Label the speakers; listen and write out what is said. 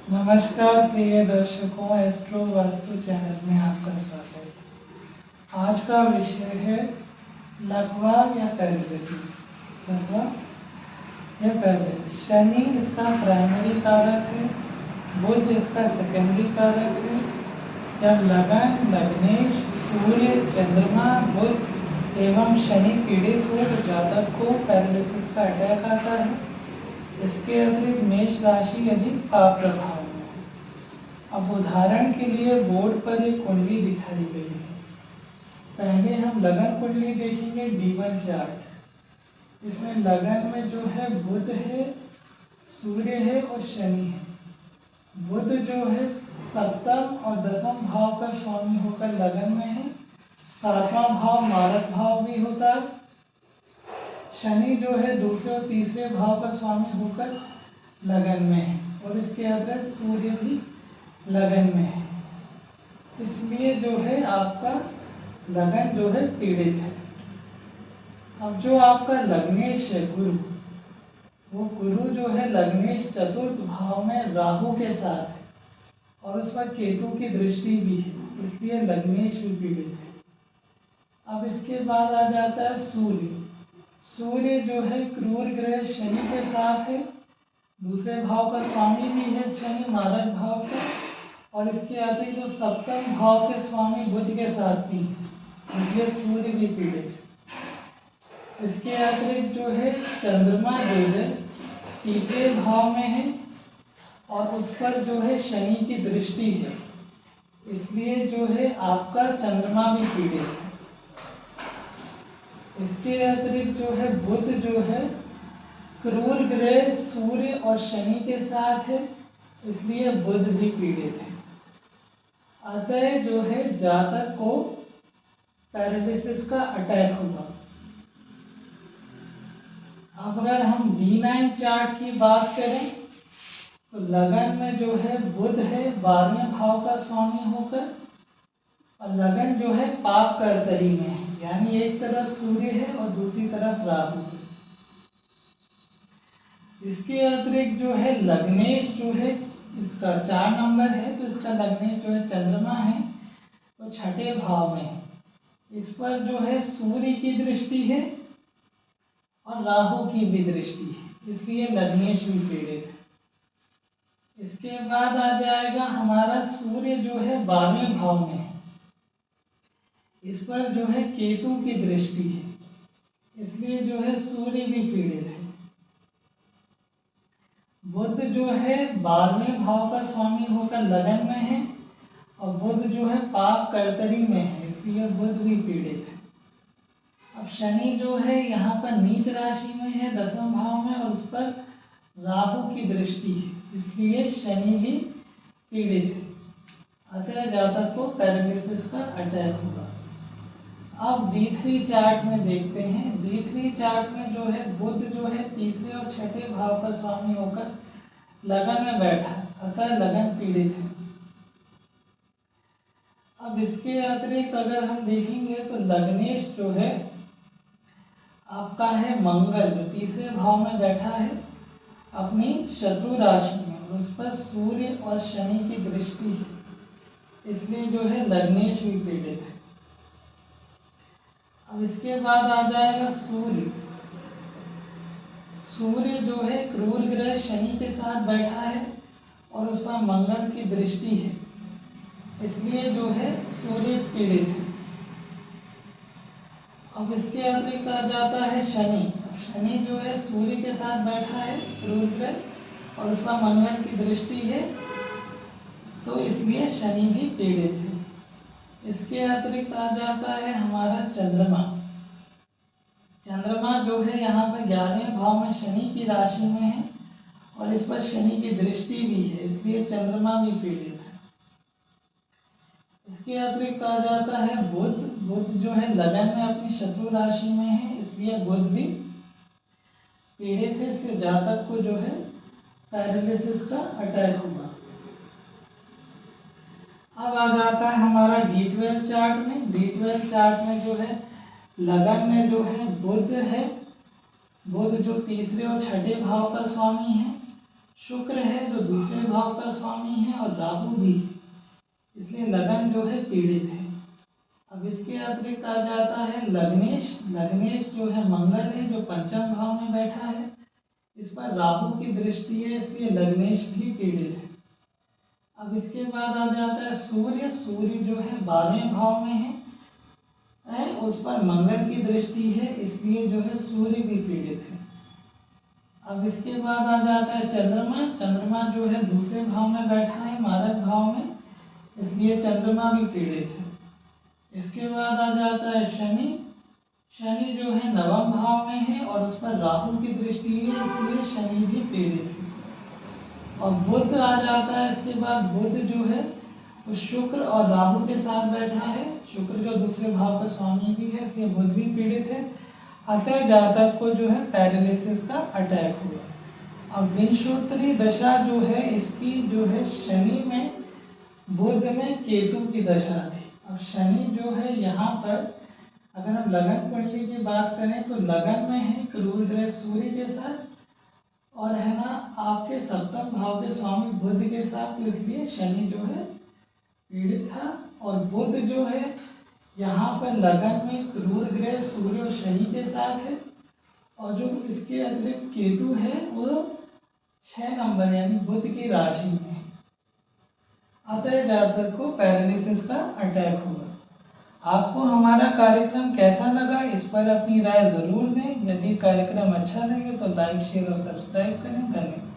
Speaker 1: नमस्कार प्रिय दर्शकों, एस्ट्रो वास्तु चैनल में आपका स्वागत। आज का विषय है लकवा या पैरालिसिस। लकवा या पैरालिसिस। शनि इसका प्राइमरी कारक है, बुध इसका सेकेंडरी कारक है। जब लगन, लग्नेश, सूर्य, चंद्रमा, बुध एवं शनि पीड़ित हो तो जातक को पैरालिसिस का अटैक आता है। इसके अतिरिक्त मेष राशि यदि पाप प्रभाव में हो। अब उदाहरण के लिए बोर्ड पर एक कुंडली दिखाई गई है। पहले हम लगन कुंडली देखेंगे, D1 चार्ट। इसमें लगन में जो है बुध है, सूर्य है और शनि है। बुध जो है सप्तम और दसम भाव का स्वामी होकर लगन में है। सातवां भाव मारक भाव भी होता है। शनि जो है दूसरे और तीसरे भाव का स्वामी होकर लगन में है और इसके अतिरिक्त सूर्य भी लगन में है। इसलिए जो है आपका लगन जो है पीड़ित है। अब जो आपका लग्नेश है गुरु, वो गुरु जो है लग्नेश चतुर्थ भाव में राहु के साथ है और उस पर केतु की दृष्टि भी है, इसलिए लग्नेश भी पीड़ित है। अब इसके बाद आ जाता है सूर्य। सूर्य जो है क्रूर ग्रह शनि के साथ है, दूसरे भाव का स्वामी भी है शनि, मारक भाव का, और इसके अतिरिक्त जो सप्तम भाव के स्वामी बुध के साथ भी है, इसलिए सूर्य भी पीड़ित है। इसके अतिरिक्त जो है चंद्रमा जो है तीसरे भाव में है और उस पर जो है शनि की दृष्टि है, इसलिए जो है आपका चंद्रमा भी पीड़ित है। इसके अतिरिक्त जो है बुध जो है क्रूर ग्रह सूर्य और शनि के साथ है, इसलिए बुध भी पीड़ित है। अतः जो है जातक को पैरालिसिस का अटैक हुआ। अब अगर हम D9 चार्ट की बात करें तो लगन में जो है बुध है 12वें भाव का स्वामी होकर, और लगन जो है पाप कर्तरी में है, यानी एक तरफ सूर्य है और दूसरी तरफ राहु है। इसके अतिरिक्त जो है लग्नेश जो है इसका 4 नंबर है, तो इसका लग्नेश जो है चंद्रमा है तो छठे भाव में है। इस पर जो है सूर्य की दृष्टि है और राहु की भी दृष्टि है, इसलिए लग्नेश भी पीड़ित है। इसके बाद आ जाएगा हमारा सूर्य जो है 12वें भाव में है, इस पर जो है केतु की दृष्टि है, इसलिए जो है सूर्य भी पीड़ित है। बुध जो है 12वें भाव का स्वामी होकर लगन में है और बुध जो है पाप कर्तरी में है, इसलिए बुध भी पीड़ित है। अब शनि जो है यहाँ पर नीच राशि में है 10वें भाव में और उस पर राहु की दृष्टि है, इसलिए शनि भी पीड़ित है। अतः जातक को पैरालिसिस का अटैक हुआ। अब D3 चार्ट में देखते हैं। D3 चार्ट में जो है बुध जो है तीसरे और छठे भाव का स्वामी होकर लगन में बैठा है, अतः लगन पीड़ित है। अब इसके अतिरिक्त अगर हम देखेंगे तो लग्नेश जो है आपका है मंगल, जो तीसरे भाव में बैठा है अपनी शत्रु राशि में, उस पर सूर्य और शनि की दृष्टि है, इसलिए जो है लग्नेश भी पीड़ित है। अब इसके बाद आ जाएगा सूर्य। सूर्य जो है क्रूर ग्रह शनि के साथ बैठा है और उस पर मंगल की दृष्टि है, इसलिए जो है सूर्य पीड़ित है। अब इसके अतिरिक्त आ जाता है शनि। शनि जो है सूर्य के साथ बैठा है क्रूर ग्रह और उस पर मंगल की दृष्टि है, तो इसलिए शनि भी पीड़ित है। इसके अतिरिक्त आ जाता है हमारा चंद्रमा। चंद्रमा जो है यहाँ पर 11वें भाव में शनि की राशि में है और इस पर शनि की दृष्टि भी है, इसलिए चंद्रमा भी पीड़ित है। इसके अतिरिक्त आ जाता है बुध। बुध जो है लगन में अपनी शत्रु राशि में है, इसलिए बुध भी पीड़ित है, इसलिए जातक को जो है पैरालिसिस का अटैक हुआ। अब आ जाता है हमारा D12 चार्ट में। D12 चार्ट में जो है लगन में जो है बुध जो तीसरे और छठे भाव का स्वामी है, शुक्र है जो दूसरे भाव का स्वामी है और राहु भी है, इसलिए लगन जो है पीड़ित है। अब इसके अतिरिक्त आ जाता है लग्नेश। लग्नेश जो है मंगल है, जो पंचम भाव में बैठा है, इस पर राहु की दृष्टि है, इसलिए लग्नेश भी पीड़ित है। अब इसके बाद आ जाता है सूर्य। सूर्य जो है 12वें भाव में है, उस पर मंगल की दृष्टि है, इसलिए जो है सूर्य भी पीड़ित है। अब इसके बाद आ जाता है चंद्रमा। चंद्रमा जो है दूसरे भाव में बैठा है, मारक भाव में, इसलिए चंद्रमा भी पीड़ित है। इसके बाद आ जाता है शनि। शनि जो है 9वें भाव में है और उस पर राहु की दृष्टि है, इसलिए शनि भी पीड़ित है। और बुध आ जाता है इसके बाद। बुध जो है वो शुक्र और राहु के साथ बैठा है। शुक्र जो दूसरे भाव का स्वामी भी है, इसलिए बुध भी पीड़ित है। अतः जातक को जो है पैरालिसिस का अटैक हुआ। अब विंशोत्तरी दशा जो है इसकी जो है शनि में, बुध में, केतु की दशा थी। अब शनि जो है यहाँ पर अगर हम लगन कुंडली की बात करें तो लगन में है क्रूर ग्रह सूर्य के साथ, और है ना आपके सप्तम भाव के स्वामी बुध के साथ, तो इसलिए शनि जो है पीड़ित था। और बुध जो है यहाँ पर लगन में क्रूर ग्रह सूर्य और शनि के साथ है, और जो इसके अतिरिक्त केतु है वो 6 नंबर यानी बुध की राशि में है। अतः जातक को पैरालिसिस का अटैक हुआ। आपको हमारा कार्यक्रम कैसा लगा, इस पर अपनी राय जरूर दें। यदि कार्यक्रम अच्छा लगे तो लाइक, शेयर और सब्सक्राइब करें। धन्यवाद।